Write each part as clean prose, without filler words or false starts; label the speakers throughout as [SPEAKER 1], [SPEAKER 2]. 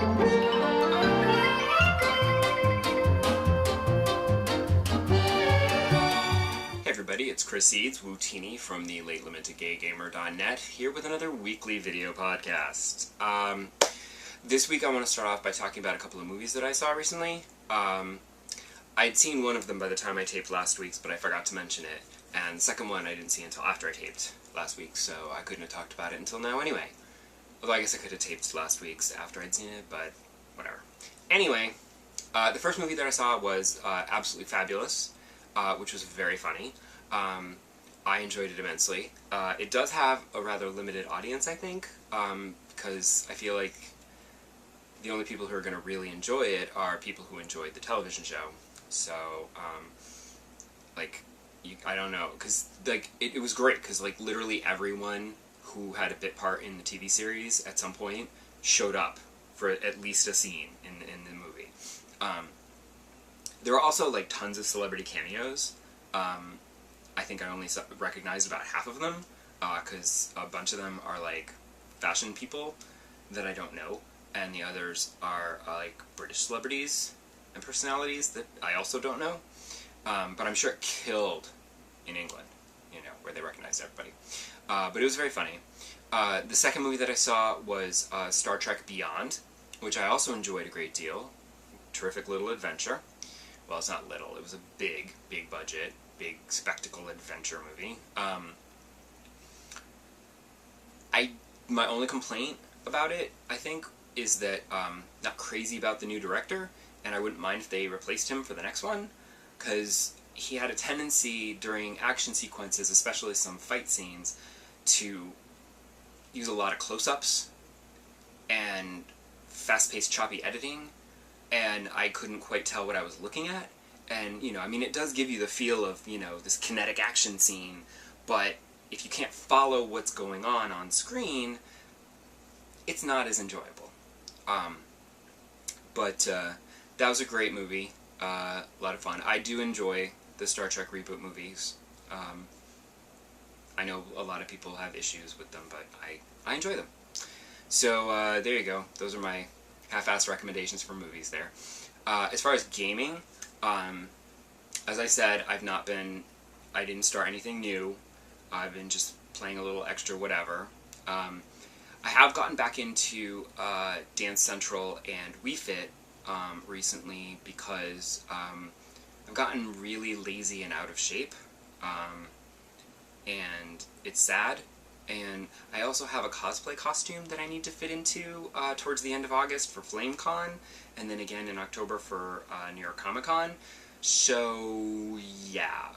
[SPEAKER 1] Hey everybody, it's Chris Seeds, Wootini from the latelimittedgaygamer.net, here with another weekly video podcast. This week I want to start off by talking about a couple of movies that I saw recently. I'd seen one of them by the time I taped last week's, but I forgot to mention it. And the second one I didn't see until after I taped last week, so I couldn't have talked about it until now anyway. Although I guess I could have taped last week's after I'd seen it, but whatever. Anyway, the first movie that I saw was Absolutely Fabulous, which was very funny. I enjoyed it immensely. It does have a rather limited audience, I think, because I feel like the only people who are going to really enjoy it are people who enjoyed the television show. So, I don't know, because, it was great, because, literally everyone who had a bit part in the TV series at some point showed up for at least a scene in the movie. There were also, tons of celebrity cameos. I think I only recognized about half of them, because a bunch of them are, fashion people that I don't know, and the others are, British celebrities and personalities that I also don't know. But I'm sure it killed in England, where they recognized everybody. But it was very funny. The second movie that I saw was Star Trek Beyond, which I also enjoyed a great deal. Terrific little adventure. Well, it's not little. It was a big, big budget, big spectacle adventure movie. My only complaint about it, I think, is that not crazy about the new director, and I wouldn't mind if they replaced him for the next one, because he had a tendency during action sequences, especially some fight scenes, to use a lot of close-ups and fast-paced, choppy editing, and I couldn't quite tell what I was looking at. And, it does give you the feel of, this kinetic action scene, but if you can't follow what's going on screen, it's not as enjoyable. But that was a great movie, a lot of fun. I do enjoy the Star Trek reboot movies. I know a lot of people have issues with them, but I enjoy them. So there you go. Those are my half-assed recommendations for movies there. As far as gaming, as I said, I didn't start anything new. I've been just playing a little extra whatever. I have gotten back into Dance Central and Wii Fit recently because I've gotten really lazy and out of shape, and it's sad. And I also have a cosplay costume that I need to fit into towards the end of August for FlameCon, and then again in October for New York Comic Con. So, yeah.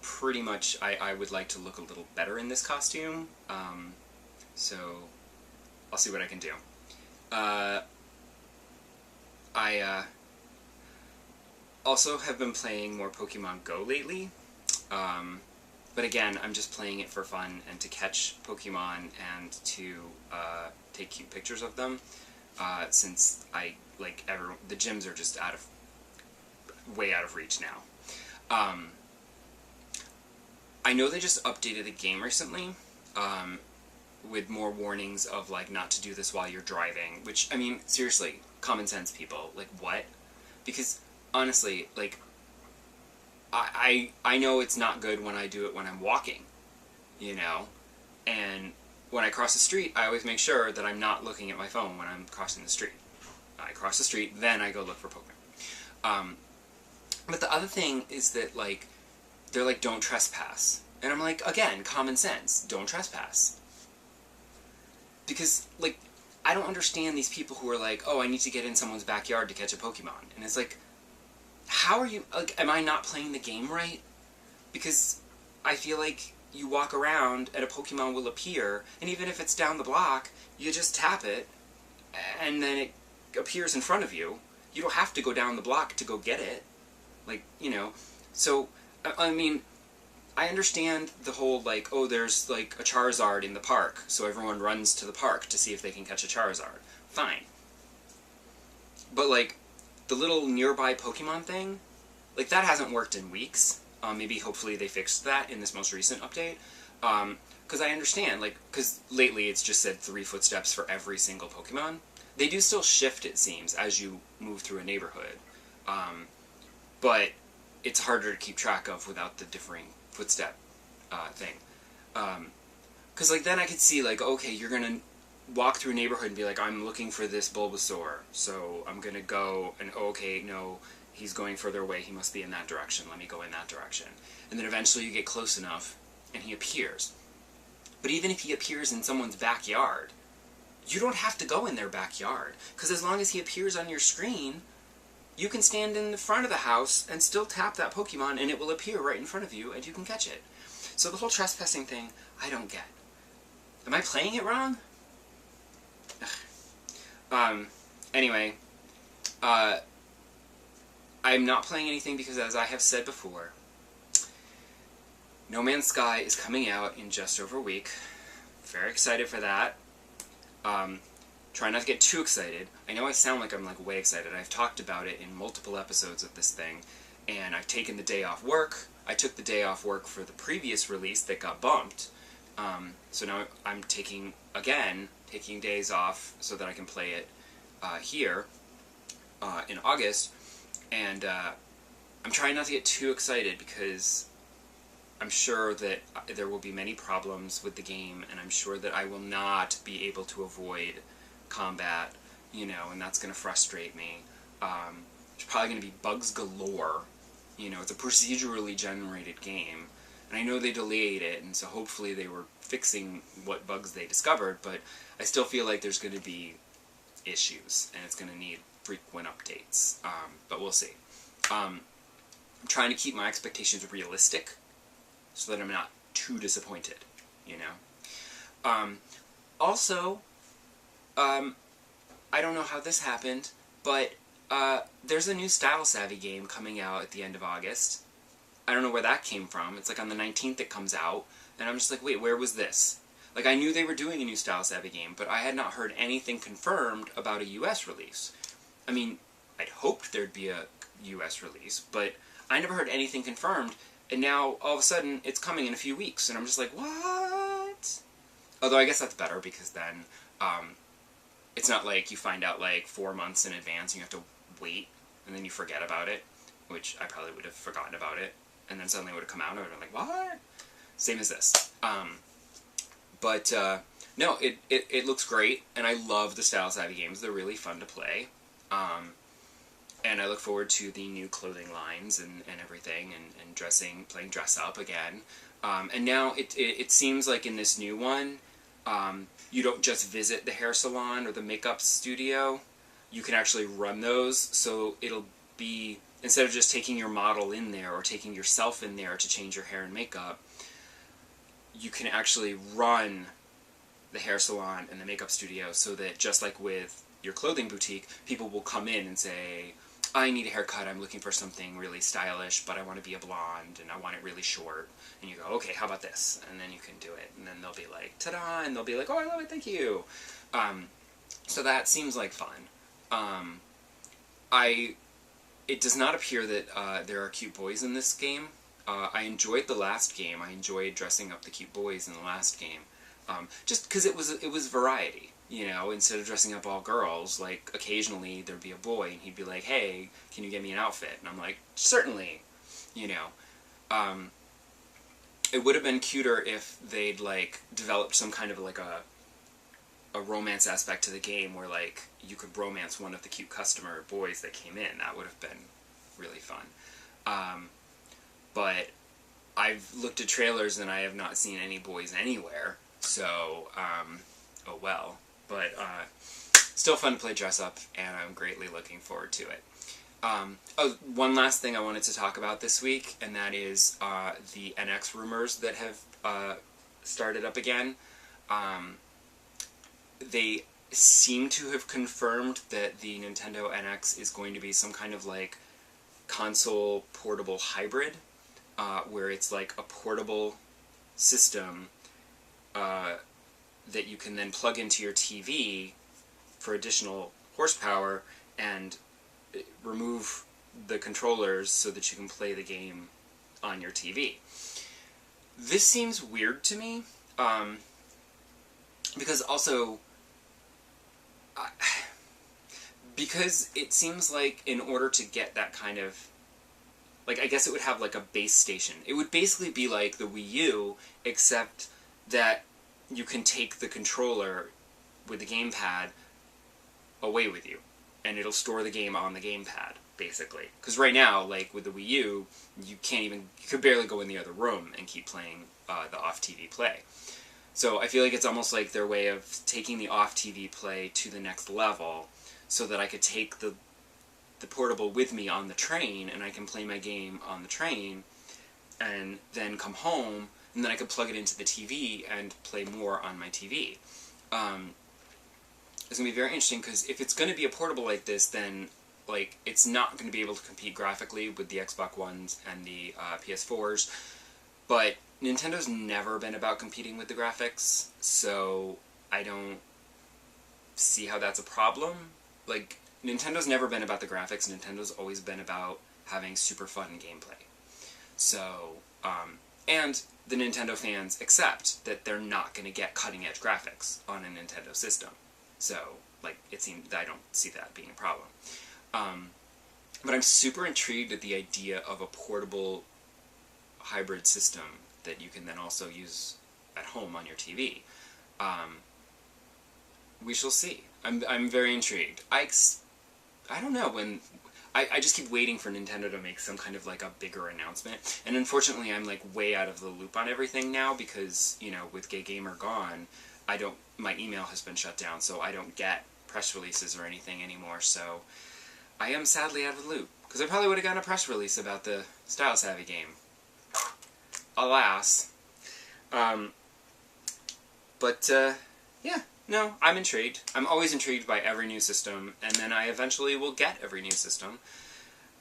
[SPEAKER 1] Pretty much I would like to look a little better in this costume. So, I'll see what I can do. I also have been playing more Pokémon Go lately. But again, I'm just playing it for fun and to catch Pokemon and to take cute pictures of them, since the gyms are just way out of reach now. I know they just updated the game recently, with more warnings of not to do this while you're driving, which, seriously, common sense people, what? Because, honestly, I know it's not good when I do it when I'm walking, and when I cross the street, I always make sure that I'm not looking at my phone when I'm crossing the street. I cross the street, then I go look for Pokemon. But the other thing is that, they're don't trespass. And I'm again, common sense, don't trespass. Because, I don't understand these people who are oh, I need to get in someone's backyard to catch a Pokemon. And it's how are you, am I not playing the game right? Because I feel like you walk around and a Pokemon will appear, and even if it's down the block, you just tap it, and then it appears in front of you. You don't have to go down the block to go get it. So, I understand the whole, oh, there's, a Charizard in the park, so everyone runs to the park to see if they can catch a Charizard. Fine. But, the little nearby Pokemon thing, that hasn't worked in weeks. Maybe, hopefully, they fixed that in this most recent update. Because I understand, like, because lately it's just said 3 footsteps for every single Pokemon. They do still shift, it seems, as you move through a neighborhood. But it's harder to keep track of without the differing footstep thing. Because, like, then I could see, like, okay, you're going to walk through a neighborhood and be like, I'm looking for this Bulbasaur, so I'm going to go, and okay, no, he's going further away, he must be in that direction, let me go in that direction. And then eventually you get close enough, and he appears. But even if he appears in someone's backyard, you don't have to go in their backyard, because as long as he appears on your screen, you can stand in the front of the house and still tap that Pokemon, and it will appear right in front of you, and you can catch it. So the whole trespassing thing, I don't get. Am I playing it wrong? Anyway, I'm not playing anything because, as I have said before, No Man's Sky is coming out in just over a week. Very excited for that. Try not to get too excited. I know I sound like I'm like way excited. I've talked about it in multiple episodes of this thing, and I've taken the day off work. I took the day off work for the previous release that got bumped. So now I'm taking days off so that I can play it here in August, and I'm trying not to get too excited because I'm sure that there will be many problems with the game, and I'm sure that I will not be able to avoid combat, you know, and that's going to frustrate me. There's probably going to be bugs galore. You know, it's a procedurally generated game, and I know they delayed it, and so hopefully they were fixing what bugs they discovered, but I still feel like there's going to be issues, and it's going to need frequent updates, but we'll see. I'm trying to keep my expectations realistic, so that I'm not too disappointed, you know? Also, I don't know how this happened, but there's a new Style Savvy game coming out at the end of August. I don't know where that came from. It's like on the 19th it comes out, and I'm just like, wait, where was this? Like, I knew they were doing a new Style Savvy game, but I had not heard anything confirmed about a US release. I mean, I'd hoped there'd be a US release, but I never heard anything confirmed, and now, all of a sudden, it's coming in a few weeks, and I'm just like, what? Although I guess that's better, because then, it's not like you find out, like, 4 months in advance, and you have to wait, and then you forget about it, which I probably would have forgotten about it, and then suddenly it would have come out, and I would have been like, what? Same as this. No, it looks great, and I love the Style Savvy games. They're really fun to play. And I look forward to the new clothing lines and everything, and playing dress up again. And now it seems like in this new one, you don't just visit the hair salon or the makeup studio. You can actually run those, so it'll be, instead of just taking your model in there or taking yourself in there to change your hair and makeup, you can actually run the hair salon and the makeup studio, so that just like with your clothing boutique, people will come in and say, I need a haircut, I'm looking for something really stylish, but I want to be a blonde, and I want it really short. And you go, okay, how about this? And then you can do it. And then they'll be like, ta-da! And they'll be like, oh, I love it, thank you! So that seems like fun. It does not appear that there are cute boys in this game. I enjoyed the last game. I enjoyed dressing up the cute boys in the last game. Just because it was variety. You know, instead of dressing up all girls, like, occasionally there'd be a boy, and he'd be like, hey, can you get me an outfit? And I'm like, certainly, you know. It would have been cuter if they'd, like, developed some kind of, like, a romance aspect to the game where, like, you could romance one of the cute customer boys that came in. That would have been really fun. But I've looked at trailers, and I have not seen any boys anywhere, so, oh well. But still fun to play dress up, and I'm greatly looking forward to it. Oh, one last thing I wanted to talk about this week, and that is the NX rumors that have started up again. They seem to have confirmed that the Nintendo NX is going to be some kind of like console portable hybrid, where it's like a portable system that you can then plug into your TV for additional horsepower and remove the controllers so that you can play the game on your TV. This seems weird to me, because also, because it seems like in order to get that kind of, like, I guess it would have like a base station. It would basically be like the Wii U, except that you can take the controller with the gamepad away with you, and it'll store the game on the gamepad, basically. Because right now, like with the Wii U, you could barely go in the other room and keep playing the off-TV play. So I feel like it's almost like their way of taking the off-TV play to the next level, so that I could take the portable with me on the train, and I can play my game on the train, and then come home, and then I could plug it into the TV and play more on my TV. It's going to be very interesting, because if it's going to be a portable like this, then like it's not going to be able to compete graphically with the Xbox Ones and the PS4s, but Nintendo's never been about competing with the graphics, so I don't see how that's a problem. Like, Nintendo's never been about the graphics. Nintendo's always been about having super fun gameplay. So, and the Nintendo fans accept that they're not going to get cutting-edge graphics on a Nintendo system. So, like, I don't see that being a problem. But I'm super intrigued at the idea of a portable hybrid system that you can then also use at home on your TV. We shall see. I'm very intrigued. I don't know when. I just keep waiting for Nintendo to make some kind of like a bigger announcement, and unfortunately I'm like way out of the loop on everything now, because, you know, with Gay Gamer gone, my email has been shut down, so I don't get press releases or anything anymore, so I am sadly out of the loop, because I probably would have gotten a press release about the Style Savvy game. Alas. Yeah. No, I'm intrigued. I'm always intrigued by every new system, and then I eventually will get every new system,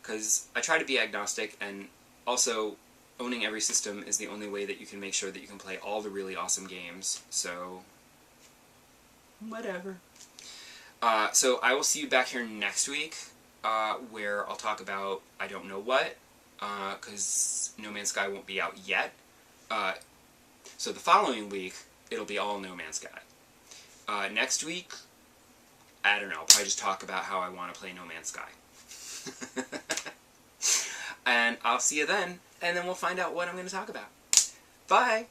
[SPEAKER 1] because I try to be agnostic, and also owning every system is the only way that you can make sure that you can play all the really awesome games, so whatever. So I will see you back here next week, where I'll talk about I don't know what, because No Man's Sky won't be out yet. So the following week, it'll be all No Man's Sky. Next week, I don't know, I'll probably just talk about how I want to play No Man's Sky. And I'll see you then, and then we'll find out what I'm going to talk about. Bye!